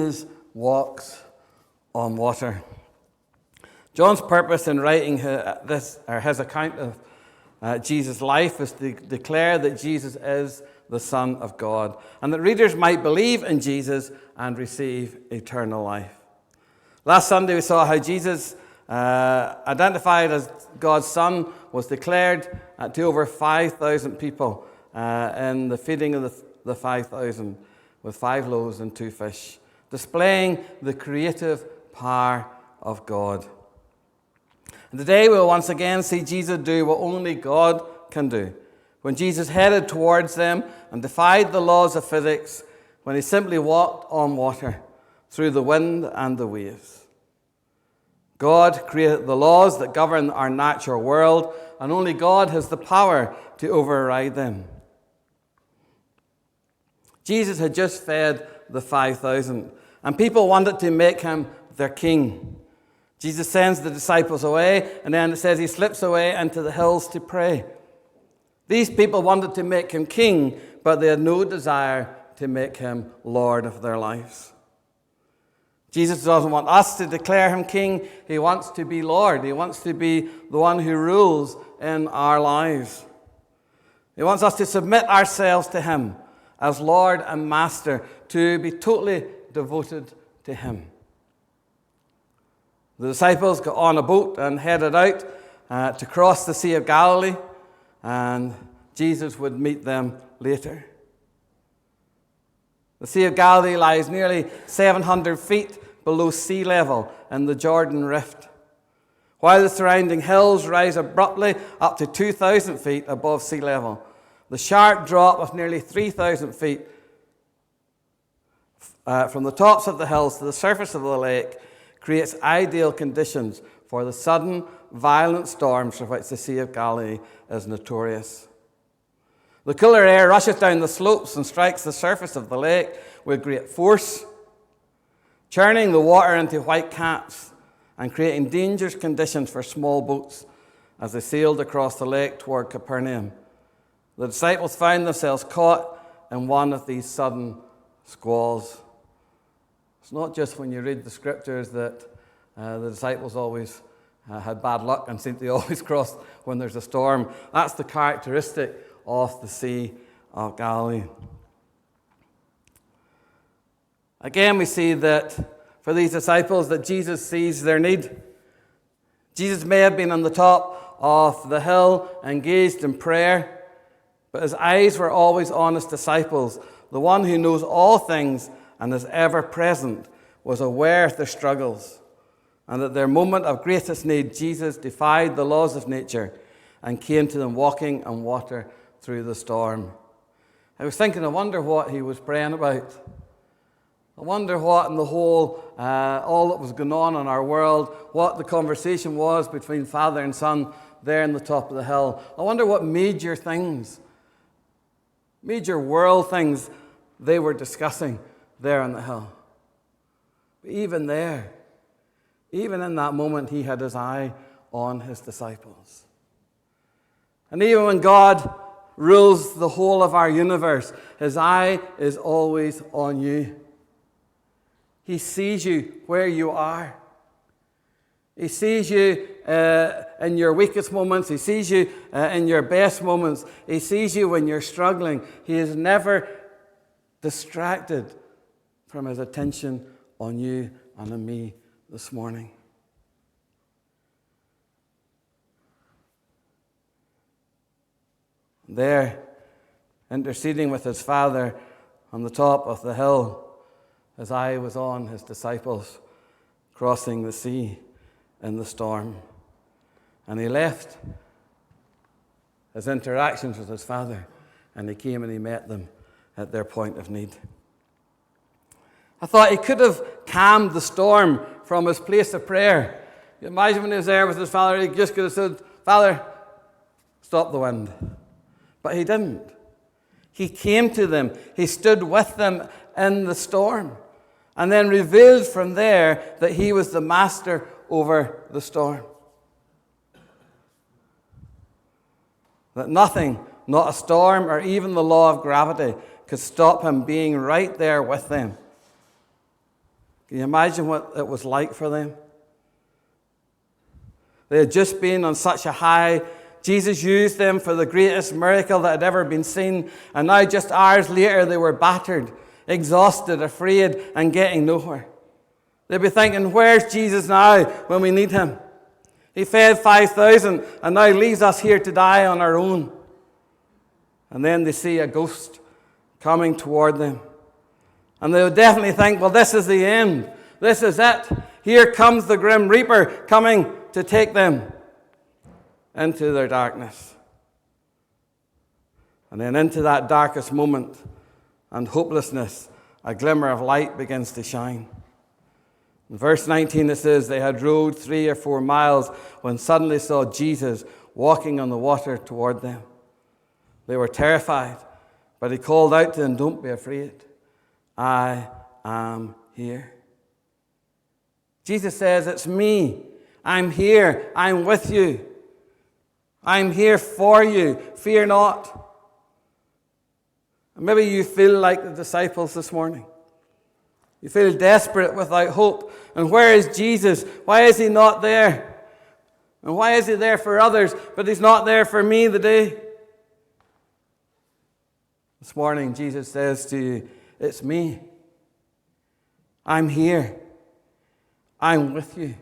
Jesus walks on water. John's purpose in writing his account of Jesus' life is to declare that Jesus is the Son of God, and that readers might believe in Jesus and receive eternal life. Last Sunday we saw how Jesus, identified as God's Son, was declared to over 5,000 people in the feeding of the 5,000 with 5 loaves and 2 fish, displaying the creative power of God. And today we'll once again see Jesus do what only God can do. When Jesus headed towards them and defied the laws of physics, when he simply walked on water through the wind and the waves. God created the laws that govern our natural world, and only God has the power to override them. Jesus had just fed the 5,000, and people wanted to make him their king. Jesus sends the disciples away, and then it says he slips away into the hills to pray. These people wanted to make him king, but they had no desire to make him Lord of their lives. Jesus doesn't want us to declare him king. He wants to be Lord. He wants to be the one who rules in our lives. He wants us to submit ourselves to him as Lord and Master, to be totally devoted to him. The disciples got on a boat and headed out to cross the Sea of Galilee, and Jesus would meet them later. The Sea of Galilee lies nearly 700 feet below sea level in the Jordan Rift, while the surrounding hills rise abruptly up to 2,000 feet above sea level. The sharp drop of nearly 3,000 feet from the tops of the hills to the surface of the lake creates ideal conditions for the sudden, violent storms for which the Sea of Galilee is notorious. The cooler air rushes down the slopes and strikes the surface of the lake with great force, churning the water into white caps and creating dangerous conditions for small boats as they sailed across the lake toward Capernaum. The disciples found themselves caught in one of these sudden squalls. It's not just when you read the scriptures that the disciples always had bad luck and seemed to always cross when there's a storm. That's the characteristic of the Sea of Galilee. Again, we see that for these disciples that Jesus sees their need. Jesus may have been on the top of the hill, engaged in prayer, but his eyes were always on his disciples. The one who knows all things and is ever present was aware of their struggles, and at their moment of greatest need, Jesus defied the laws of nature and came to them walking on water through the storm. I was thinking, I wonder what he was praying about. I wonder what in the whole, all that was going on in our world, what the conversation was between Father and Son there on the top of the hill. I wonder what major world things they were discussing there on the hill. But even there, even in that moment, he had his eye on his disciples. And even when God rules the whole of our universe, his eye is always on you. He sees you where you are. He sees you in your weakest moments. He sees you in your best moments. He sees you when you're struggling. He is never distracted from his attention on you and on me this morning. There, interceding with his Father on the top of the hill, his eye was on his disciples crossing the sea in the storm. And he left his interactions with his Father, and he came and he met them at their point of need. I thought he could have calmed the storm from his place of prayer. You imagine when he was there with his Father, he just could have said, Father, stop the wind. But he didn't. He came to them. He stood with them in the storm, and then revealed from there that he was the master over the storm. That nothing, not a storm or even the law of gravity, could stop him being right there with them. Can you imagine what it was like for them? They had just been on such a high. Jesus used them for the greatest miracle that had ever been seen. And now, just hours later, they were battered, exhausted, afraid, and getting nowhere. They'd be thinking, where's Jesus now when we need him? He fed 5,000 and now leaves us here to die on our own. And then they see a ghost coming toward them. And they would definitely think, well, this is the end. This is it. Here comes the grim reaper coming to take them into their darkness. And then into that darkest moment and hopelessness, a glimmer of light begins to shine. In verse 19 it says, they had rowed 3 or 4 miles when suddenly saw Jesus walking on the water toward them. They were terrified, but he called out to them, don't be afraid. I am here. Jesus says, it's me. I'm here. I'm with you. I'm here for you. Fear not. And maybe you feel like the disciples this morning. You feel desperate without hope. And where is Jesus? Why is he not there? And why is he there for others, but he's not there for me today? This morning, Jesus says to you, it's me. I'm here. I'm with you.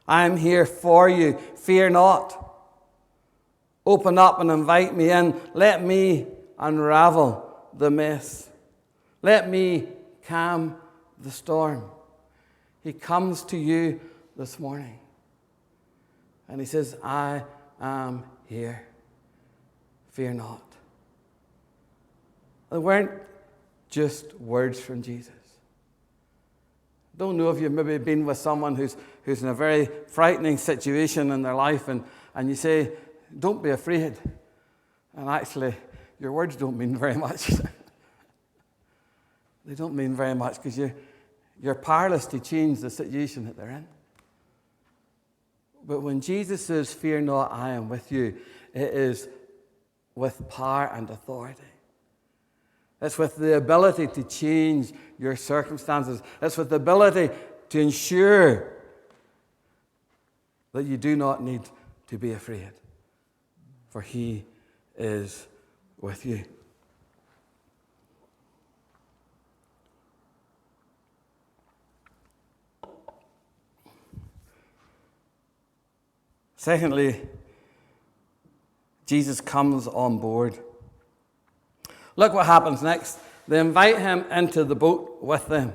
I'm here for you. Fear not. Open up and invite me in. Let me unravel the mess. Let me calm the storm. He comes to you this morning. And he says, I am here. Fear not. They weren't just words from Jesus. I don't know if you've maybe been with someone who's in a very frightening situation in their life and you say, don't be afraid. And actually, your words don't mean very much. They don't mean very much because you're powerless to change the situation that they're in. But when Jesus says, fear not, I am with you, it is with power and authority. It's with the ability to change your circumstances. It's with the ability to ensure that you do not need to be afraid, for he is with you. Secondly, Jesus comes on board. Look what happens next. They invite him into the boat with them.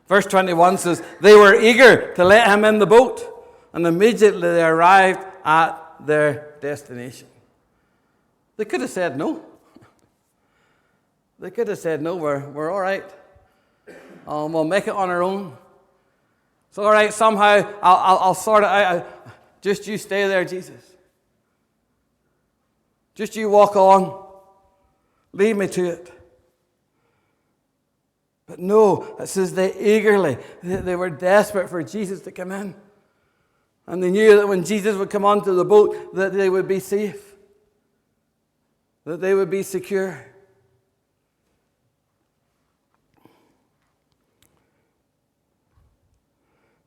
Verse 21 says, they were eager to let him in the boat, and immediately they arrived at their destination. They could have said no. They could have said, no, we're all right. We'll make it on our own. It's all right, somehow I'll sort it out. Just you stay there, Jesus. Just you walk on. Lead me to it. But no, it says they eagerly, they were desperate for Jesus to come in. And they knew that when Jesus would come onto the boat, that they would be safe. That they would be secure.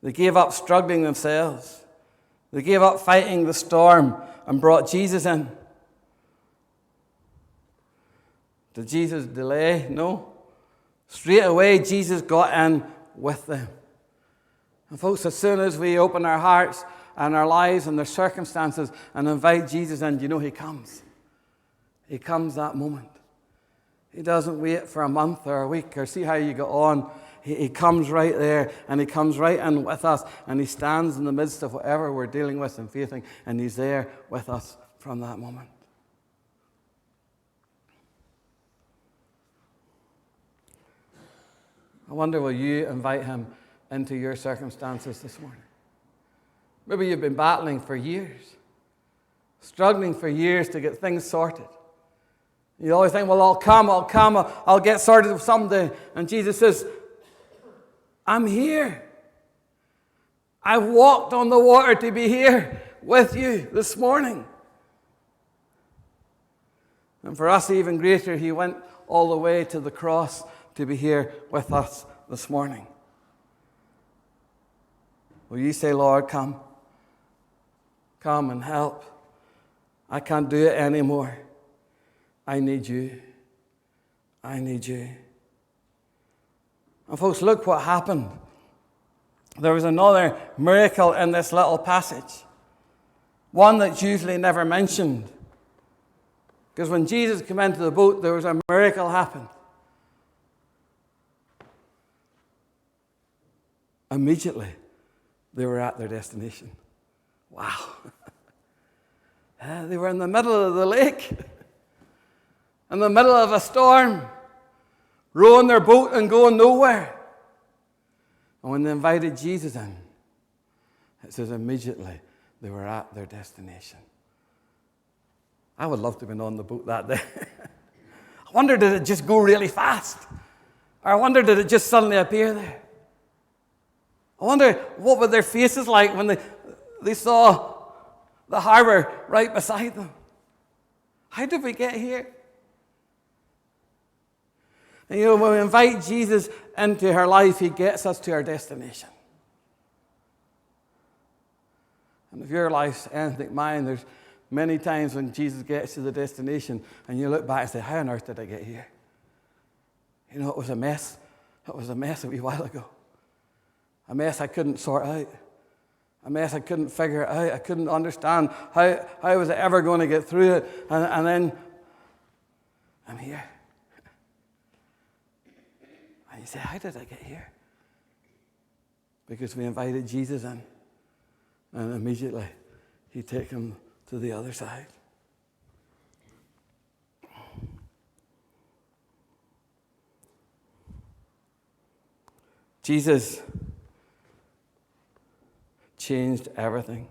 They gave up struggling themselves. They gave up fighting the storm and brought Jesus in. Did Jesus delay? No. Straight away, Jesus got in with them. And folks, as soon as we open our hearts and our lives and their circumstances and invite Jesus in, you know he comes. He comes that moment. He doesn't wait for a month or a week or see how you get on. He comes right there, and he comes right in with us, and he stands in the midst of whatever we're dealing with and facing, and he's there with us from that moment. I wonder, will you invite him into your circumstances this morning? Maybe you've been battling for years, struggling for years to get things sorted. You always think, well, I'll get sorted someday. And Jesus says, I'm here. I walked on the water to be here with you this morning. And for us, even greater, he went all the way to the cross to be here with us this morning. Will you say, Lord, come. Come and help. I can't do it anymore. I need you. I need you. And folks, look what happened. There was another miracle in this little passage. One that's usually never mentioned. Because when Jesus came into the boat, there was a miracle happened. Immediately, they were at their destination. Wow. They were in the middle of the lake, in the middle of a storm, rowing their boat and going nowhere. And when they invited Jesus in, it says immediately they were at their destination. I would love to have been on the boat that day. I wonder, did it just go really fast? Or I wonder, did it just suddenly appear there? I wonder, what were their faces like when they saw the harbor right beside them? How did we get here? And you know, when we invite Jesus into our life, he gets us to our destination. And if your life's anything like mine, there's many times when Jesus gets to the destination and you look back and say, how on earth did I get here? You know, it was a mess. It was a mess a wee while ago. A mess I couldn't sort out. A mess I couldn't figure out. I couldn't understand how was I ever going to get through it. And then I'm here. And you say, how did I get here? Because we invited Jesus in. And immediately he takes him to the other side. Jesus changed everything.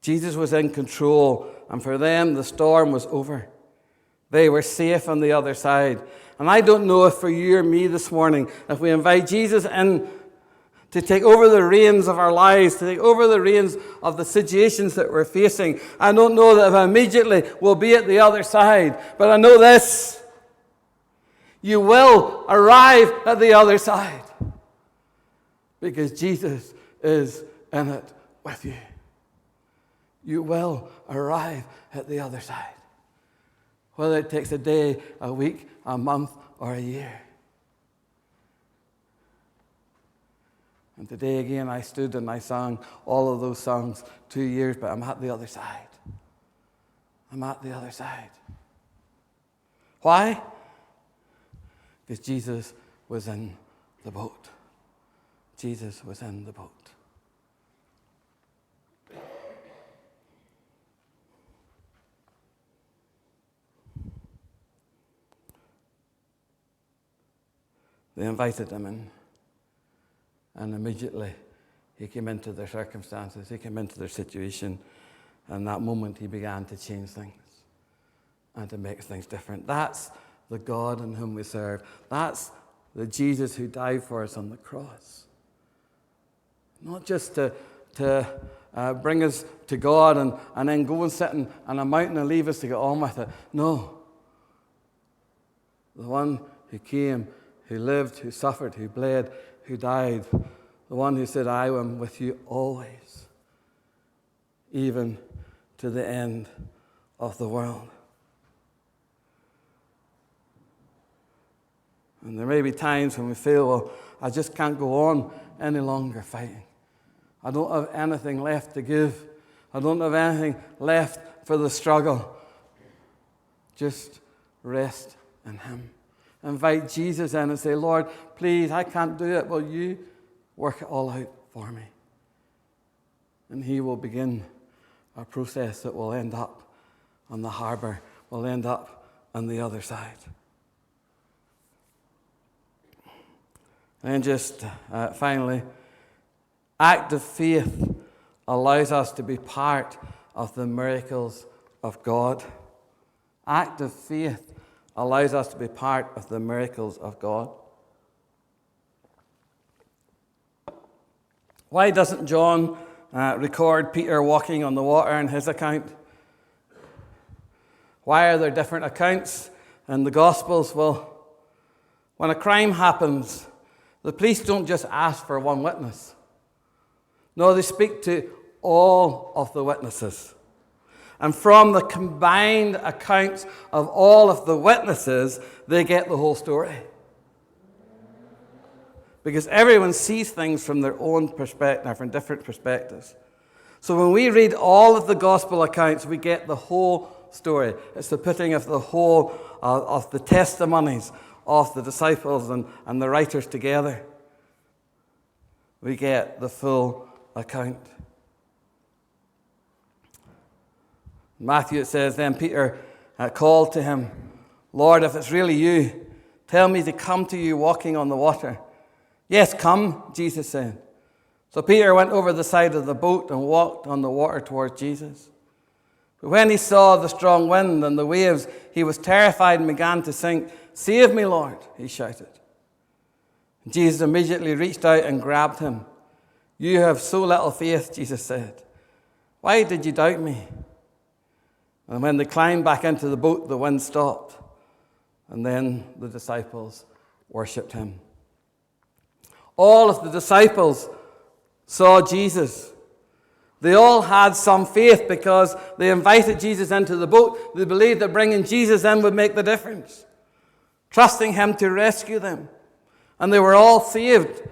Jesus was in control, and for them the storm was over. They were safe on the other side. And I don't know if for you or me this morning, if we invite Jesus in to take over the reins of our lives, to take over the reins of the situations that we're facing, I don't know that if immediately we'll be at the other side. But I know this: you will arrive at the other side. Because Jesus is in it with you. You will arrive at the other side. Whether it takes a day, a week, a month, or a year. And today again I stood and I sang all of those songs 2 years, but I'm at the other side. I'm at the other side. Why? Because Jesus was in the boat. Jesus was in the boat. They invited him in. And immediately he came into their circumstances. He came into their situation. And that moment he began to change things and to make things different. That's the God in whom we serve. That's the Jesus who died for us on the cross. Not just to bring us to God and then go and sit on a mountain and leave us to get on with it. No. The one who came, who lived, who suffered, who bled, who died. The one who said, I am with you always, even to the end of the world. And there may be times when we feel, well, I just can't go on any longer fighting. I don't have anything left to give. I don't have anything left for the struggle. Just rest in him. Invite Jesus in and say, Lord, please, I can't do it. Will you work it all out for me? And he will begin a process that will end up on the harbor, will end up on the other side. And just finally, active faith allows us to be part of the miracles of God. Active faith allows us to be part of the miracles of God. Why doesn't John record Peter walking on the water in his account? Why are there different accounts in the Gospels? Well, when a crime happens, the police don't just ask for one witness. No, they speak to all of the witnesses. And from the combined accounts of all of the witnesses, they get the whole story. Because everyone sees things from their own perspective, from different perspectives. So when we read all of the gospel accounts, we get the whole story. It's the putting of the whole of the testimonies of the disciples and the writers together. We get the full account. Matthew, it says, then Peter called to him, Lord, if it's really you, tell me to come to you walking on the water. Yes, come, Jesus said. So Peter went over the side of the boat and walked on the water towards Jesus. But when he saw the strong wind and the waves, he was terrified and began to sink. Save me, Lord, he shouted. And Jesus immediately reached out and grabbed him. You have so little faith, Jesus said. Why did you doubt me? And when they climbed back into the boat, the wind stopped. And then the disciples worshipped him. All of the disciples saw Jesus. They all had some faith because they invited Jesus into the boat. They believed that bringing Jesus in would make the difference, trusting him to rescue them. And they were all saved.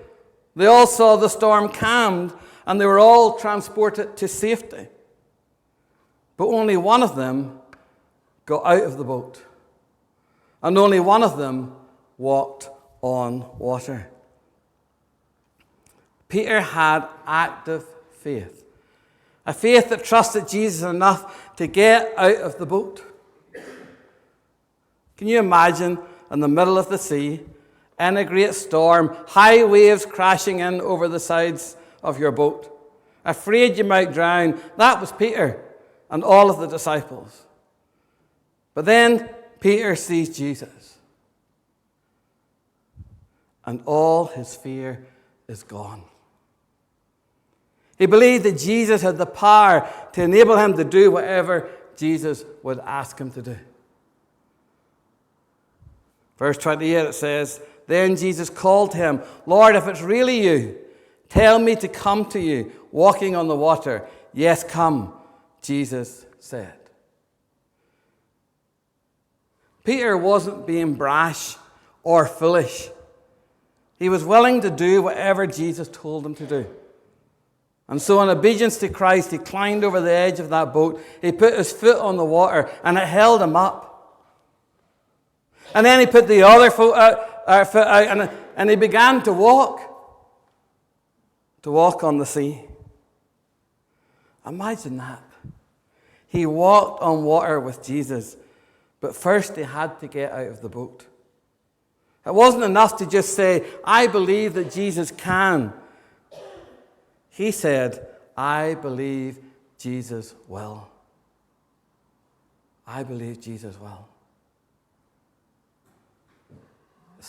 They all saw the storm calmed, and they were all transported to safety. But only one of them got out of the boat. And only one of them walked on water. Peter had active faith. A faith that trusted Jesus enough to get out of the boat. Can you imagine in the middle of the sea, in a great storm, high waves crashing in over the sides of your boat, afraid you might drown? That was Peter and all of the disciples. But then Peter sees Jesus, and all his fear is gone. He believed that Jesus had the power to enable him to do whatever Jesus would ask him to do. Verse 28, it says, then Jesus called to him, Lord, if it's really you, tell me to come to you walking on the water. Yes, come, Jesus said. Peter wasn't being brash or foolish. He was willing to do whatever Jesus told him to do. And so in obedience to Christ, he climbed over the edge of that boat. He put his foot on the water, and it held him up. And then he put the other foot out, and he began to walk on the sea. Imagine that. He walked on water with Jesus, but first he had to get out of the boat. It wasn't enough to just say, I believe that Jesus can. He said, I believe Jesus will. I believe Jesus will.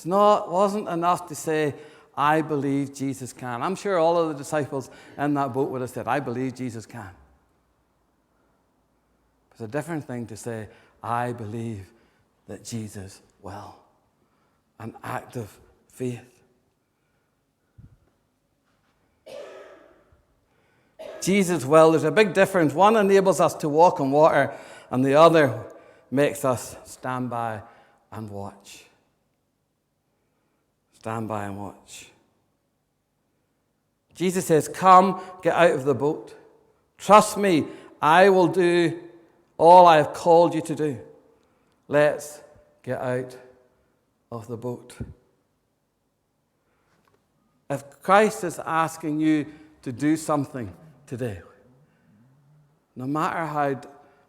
Wasn't enough to say, I believe Jesus can. I'm sure all of the disciples in that boat would have said, I believe Jesus can. It's a different thing to say, I believe that Jesus will. An active faith. Jesus will, there's a big difference. One enables us to walk on water, and the other makes us stand by and watch. Stand by and watch. Jesus says, come, get out of the boat. Trust me, I will do all I have called you to do. Let's get out of the boat. If Christ is asking you to do something today, no matter how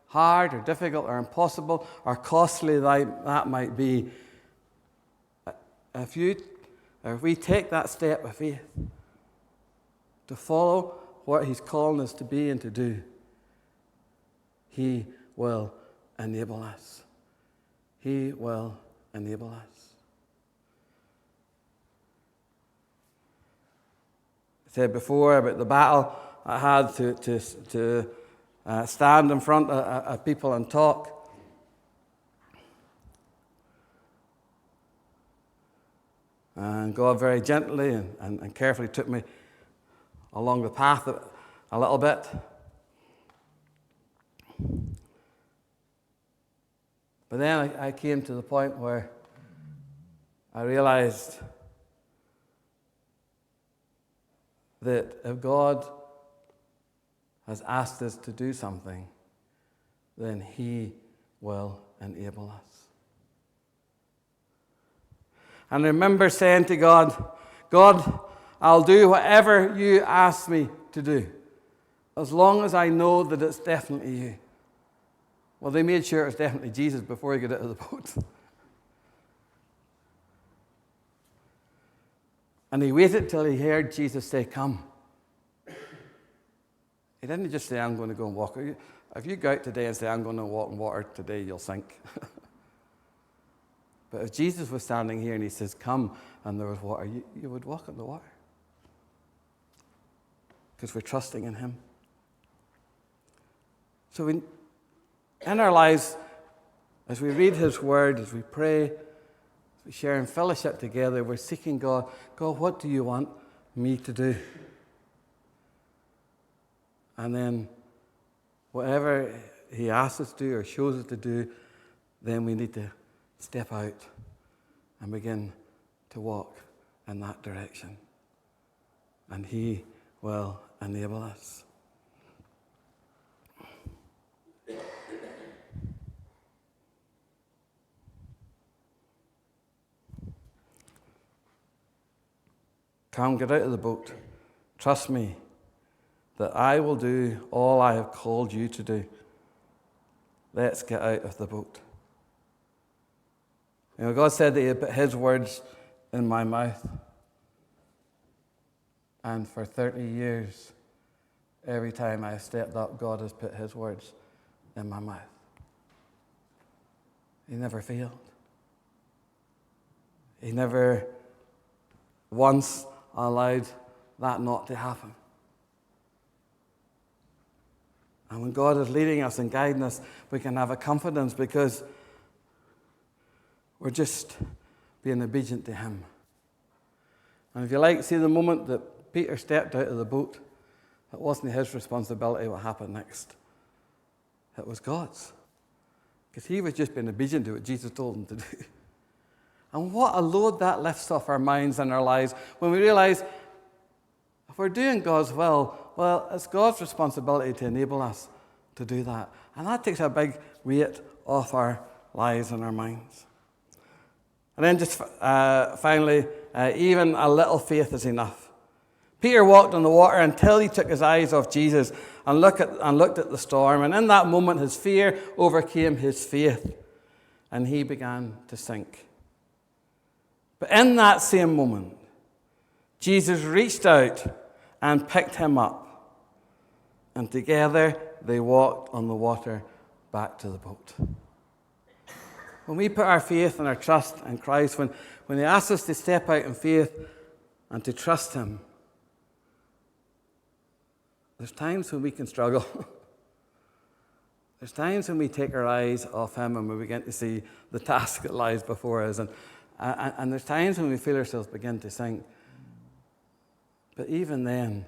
hard or difficult or impossible or costly that might be, if we take that step of faith to follow what he's calling us to be and to do, he will enable us. He will enable us. I said before about the battle I had to stand in front of people and talk. And God very gently and carefully took me along the path a little bit. But then I came to the point where I realized that if God has asked us to do something, then He will enable us. And I remember saying to God, God, I'll do whatever you ask me to do, as long as I know that it's definitely you. Well, they made sure it was definitely Jesus before he got out of the boat. And he waited till he heard Jesus say, come. He didn't just say, I'm going to go and walk. If you go out today and say, I'm going to walk in water today, you'll sink. But if Jesus was standing here and he says, come, and there was water, you would walk in the water. Because we're trusting in him. So in our lives, as we read his word, as we pray, as we share in fellowship together, we're seeking God. God, what do you want me to do? And then whatever he asks us to do or shows us to do, then we need to step out and begin to walk in that direction. And he will enable us. Come, get out of the boat. Trust me that I will do all I have called you to do. Let's get out of the boat. You know, God said that he had put his words in my mouth. And for 30 years, every time I stepped up, God has put his words in my mouth. He never failed. He never once allowed that not to happen. And when God is leading us and guiding us, we can have a confidence because we're just being obedient to him. And if you like, see the moment that Peter stepped out of the boat, it wasn't his responsibility what happened next. It was God's. Because he was just being obedient to what Jesus told him to do. And what a load that lifts off our minds and our lives when we realize if we're doing God's will, well, it's God's responsibility to enable us to do that. And that takes a big weight off our lives and our minds. And then just finally, even a little faith is enough. Peter walked on the water until he took his eyes off Jesus and looked at the storm. And in that moment, his fear overcame his faith. And he began to sink. But in that same moment, Jesus reached out and picked him up. And together they walked on the water back to the boat. When we put our faith and our trust in Christ, when he asks us to step out in faith and to trust him, there's times when we can struggle. There's times when we take our eyes off him and we begin to see the task that lies before us. And there's times when we feel ourselves begin to sink. But even then,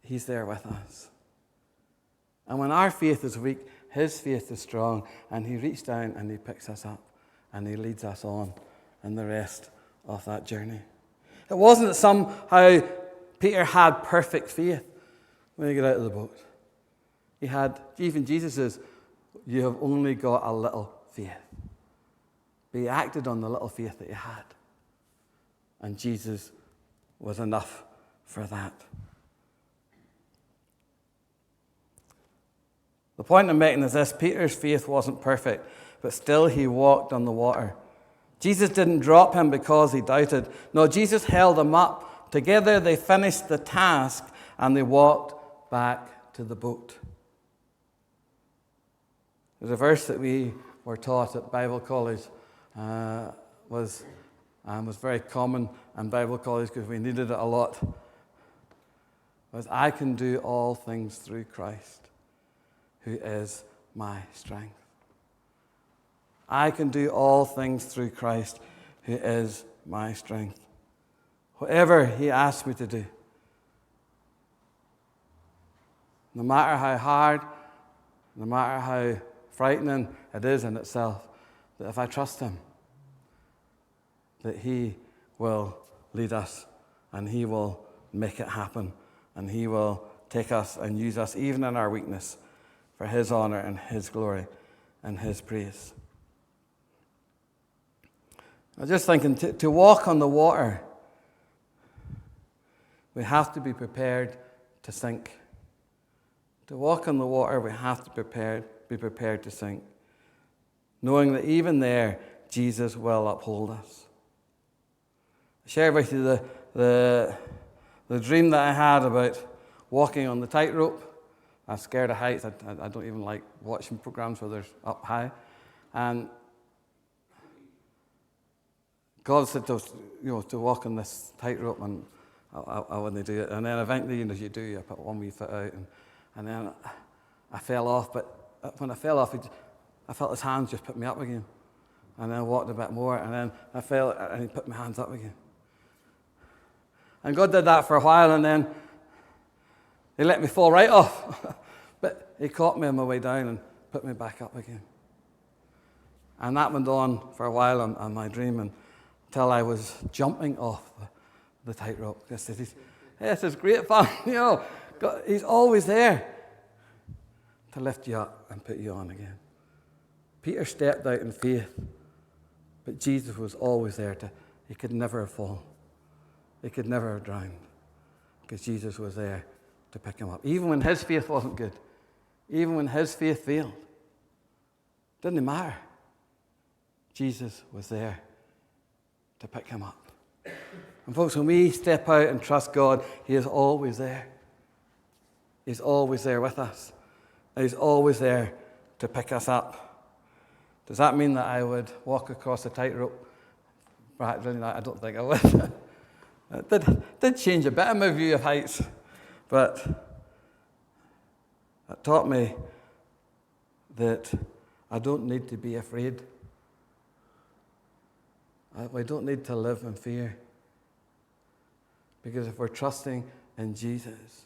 he's there with us. And when our faith is weak, his faith is strong. And he reaches down and he picks us up. And he leads us on in the rest of that journey. It wasn't that somehow Peter had perfect faith when he got out of the boat. He had, even Jesus says, you have only got a little faith. But he acted on the little faith that he had. And Jesus was enough for that. The point I'm making is this: Peter's faith wasn't perfect, but still he walked on the water. Jesus didn't drop him because he doubted. No, Jesus held him up. Together they finished the task and they walked back to the boat. There's a verse that we were taught at Bible college was very common in Bible college because we needed it a lot. Was I can do all things through Christ, who is my strength. I can do all things through Christ, who is my strength. Whatever he asks me to do, No matter how hard, no matter how frightening it is in itself, that if I trust him, that he will lead us and he will make it happen and he will take us and use us even in our weakness for his honor and his glory and his praise. I was just thinking, to walk on the water, we have to be prepared to sink. To walk on the water, we have to be prepared to sink, knowing that even there, Jesus will uphold us. I shared with you the dream that I had about walking on the tightrope. I'm scared of heights. I don't even like watching programs where they're up high. And God said to walk on this tightrope, and I wouldn't do it. And then eventually, you do. You put one wee foot out, and then I fell off. But when I fell off, I felt his hands just put me up again. And then I walked a bit more, and then I fell, and he put my hands up again. And God did that for a while, and then he let me fall right off. But he caught me on my way down and put me back up again. And that went on for a while on my dream, until I was jumping off the tightrope. This is great fun. God, he's always there to lift you up and put you on again. Peter stepped out in faith, but Jesus was always there. He could never have fallen. He could never have drowned, because Jesus was there to pick him up. Even when his faith wasn't good, even when his faith failed, didn't matter. Jesus was there to pick him up. And folks, when we step out and trust God, he is always there. He's always there with us. He's always there to pick us up. Does that mean that I would walk across a tightrope? Really, I don't think I would. It did change a bit of my view of heights, but it taught me that I don't need to be afraid. We don't need to live in fear. Because if we're trusting in Jesus,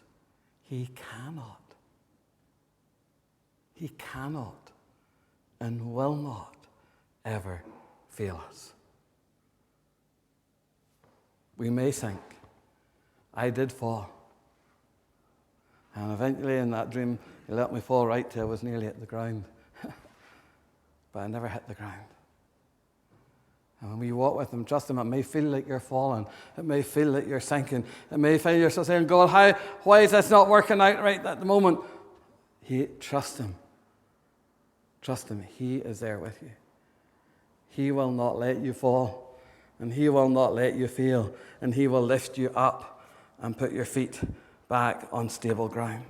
he cannot and will not ever fail us. We may sink. I did fall. And eventually in that dream, he let me fall right till I was nearly at the ground. But I never hit the ground. And when we walk with him, trust him, it may feel like you're falling. It may feel like you're sinking. It may feel you're still saying, God, why is this not working out right at the moment? Trust him. Trust him. He is there with you. He will not let you fall. And he will not let you fail. And he will lift you up and put your feet back on stable ground.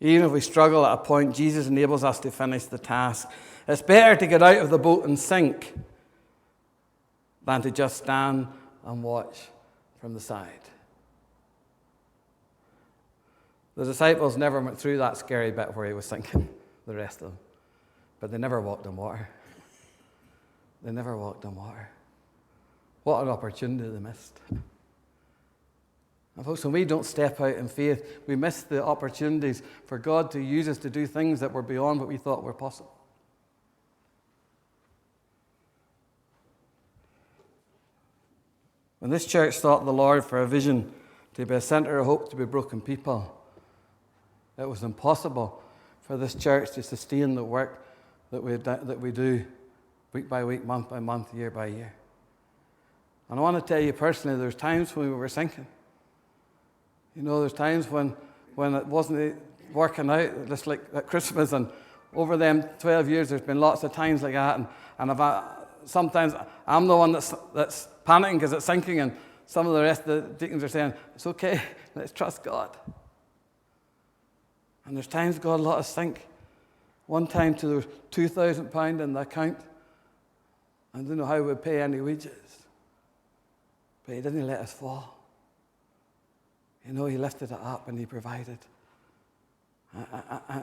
Even if we struggle at a point, Jesus enables us to finish the task. It's better to get out of the boat and sink than to just stand and watch from the side. The disciples never went through that scary bit where he was sinking, the rest of them. But they never walked on water. They never walked on water. What an opportunity they missed. And folks, when we don't step out in faith, we miss the opportunities for God to use us to do things that were beyond what we thought were possible. When this church sought the Lord for a vision to be a center of hope to be broken people, it was impossible for this church to sustain the work that we do week by week, month by month, year by year. And I want to tell you personally, there's times when we were sinking. There's times when it wasn't working out, just like at Christmas, and over them 12 years, there's been lots of times like that, and sometimes I'm the one that's panicking because it's sinking, and some of the rest of the deacons are saying, it's okay, let's trust God. And there's times God let us sink. One time there was £2,000 in the account. I didn't know how we would pay any wages. But he didn't let us fall. He lifted it up and he provided.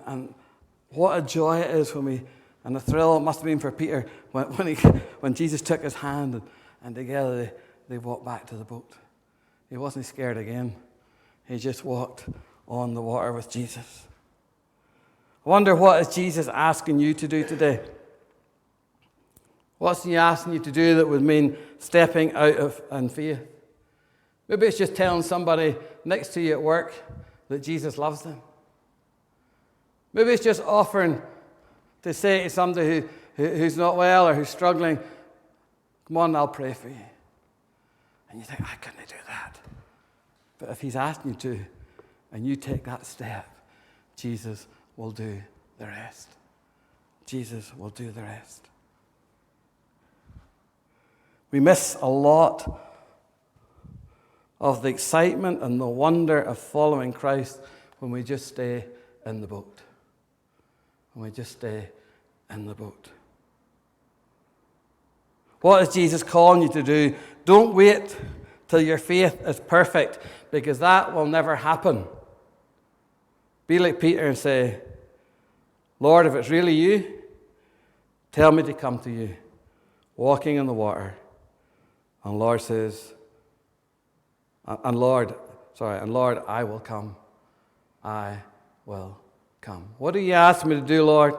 And what a joy it is and the thrill it must have been for Peter when Jesus took his hand and together they walked back to the boat. He wasn't scared again. He just walked on the water with Jesus. I wonder, what is Jesus asking you to do today? What's he asking you to do that would mean stepping out of in faith? Maybe it's just telling somebody next to you at work that Jesus loves them. Maybe it's just offering to say to somebody who's not well or who's struggling, come on, I'll pray for you. And you think, I couldn't do that. But if he's asking you to, and you take that step, Jesus will do the rest. Jesus will do the rest. We miss a lot of the excitement and the wonder of following Christ when we just stay in the boat. When we just stay in the boat. What is Jesus calling you to do? Don't wait till your faith is perfect, because that will never happen. Be like Peter and say, Lord, if it's really you, tell me to come to you, walking in the water. And Lord says, and Lord, I will come. I will come. What do you ask me to do, Lord?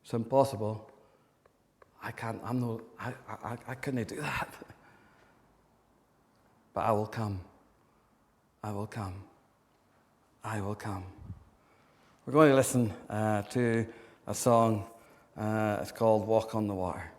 It's impossible. I couldn't do that. But I will come. I will come. I will come. We're going to listen to a song. It's called Walk on the Water.